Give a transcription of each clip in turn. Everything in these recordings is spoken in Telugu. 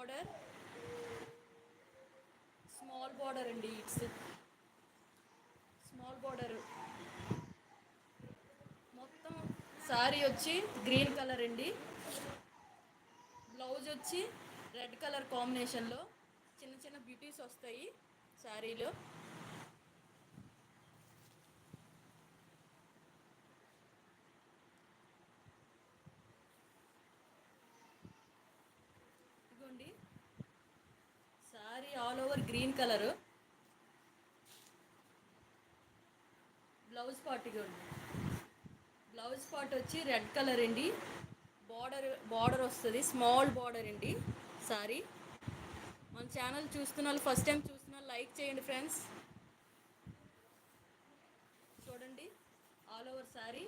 బార్డర్, స్మాల్ బార్డర్ అండి. It's small border. మొత్తం శారీ వచ్చి గ్రీన్ కలర్ అండి. బ్లౌజ్ వచ్చి రెడ్ కలర్ కాంబినేషన్లో చిన్న చిన్న బ్యూటీస్ వస్తాయి శారీలో. ఇదిగోండి sari all over green colour. Blouse part ఇదిగోండి. బ్లౌజ్ పార్ట్ వచ్చి రెడ్ కలర్ అండి. బార్డర్ వస్తుంది, స్మాల్ బార్డర్ అండి శారీ. మన ఛానల్ చూస్తున్న వాళ్ళు, ఫస్ట్ టైం చూస్తున్న వాళ్ళు లైక్ చేయండి ఫ్రెండ్స్. చూడండి all over sari.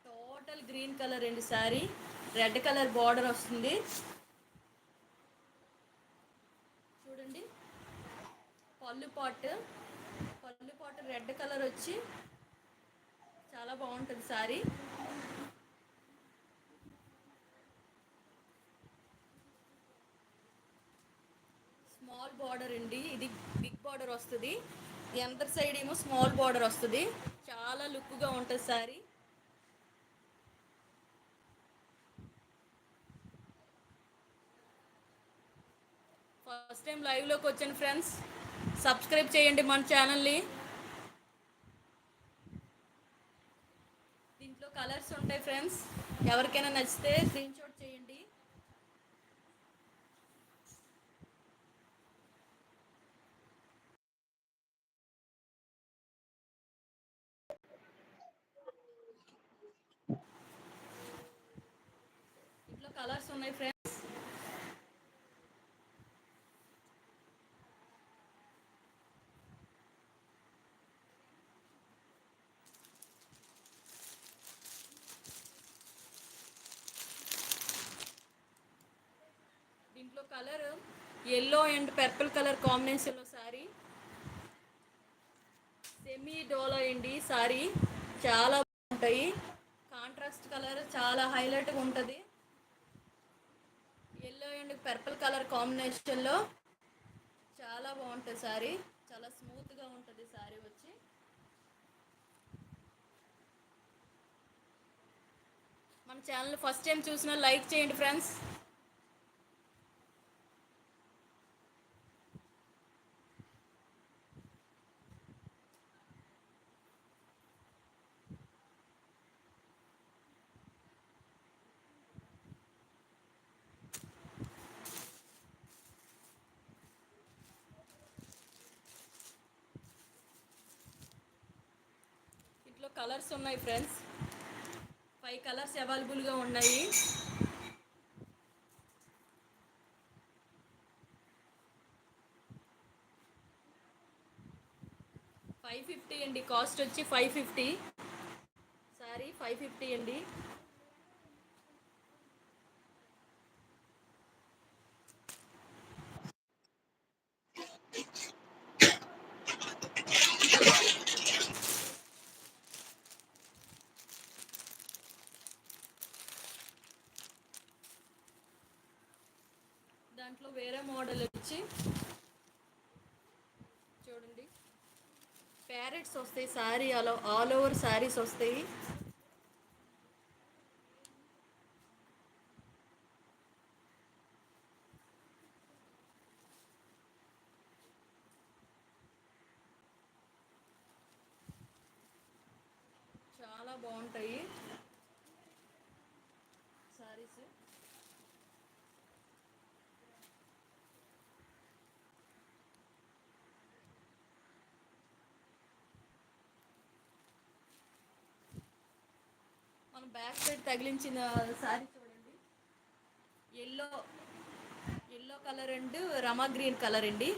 Total green colour అండి శారీ. రెడ్ కలర్ బార్డర్ వస్తుంది చూడండి. పళ్ళు పాటు రెడ్ కలర్ వచ్చి చాలా బాగుంటుంది శారీ. స్మాల్ బార్డర్ అండి, ఇది బిగ్ బార్డర్ వస్తుంది. ఎందర్ సైడ్ ఏమో స్మాల్ బార్డర్ వస్తుంది. చాలా లుక్గా ఉంటుంది శారీ. ఫస్ట్ టైం లైవ్లోకి వచ్చాను ఫ్రెండ్స్, సబ్స్క్రైబ్ చేయండి మన ఛానల్ని. దీంట్లో కలర్స్ ఉంటాయి ఫ్రెండ్స్, ఎవరికైనా నచ్చితే స్క్రీన్ షాట్ చేయండి. దీంట్లో కలర్స్ ఉన్నాయి ఫ్రెండ్స్. దీంట్లో colour yellow and purple colour కాంబినేషన్లో శారీ. సెమీ డోలా అండి శారీ. చాలా బాగుంటాయి. కాంట్రాస్ట్ కలర్ చాలా హైలైట్గా ఉంటుంది. ఎల్లో అండ్ పర్పుల్ కలర్ కాంబినేషన్లో చాలా బాగుంటుంది శారీ. చాలా స్మూత్గా ఉంటుంది శారీ వచ్చి. మన ఛానల్ ఫస్ట్ టైం చూసిన లైక్ చేయండి ఫ్రెండ్స్. ఇంట్లో కలర్స్ ఉన్నాయి ఫ్రెండ్స్, 5 కలర్స్ అవైలబుల్గా ఉన్నాయి. 550 అండి, కాస్ట్ వచ్చి 550. సారీ 550 అండి. దాంట్లో వేరే మోడల్ వచ్చి చూడండి, ప్యారెట్స్ వస్తాయి శారీ, ఆల్ ఓవర్ శారీస్ వస్తాయి. చాలా బాగుంటాయి శారీస్. మనం బ్యాక్ సైడ్ తగిలించిన శారీ చూడండి, yellow colour and Rama green colour అండి.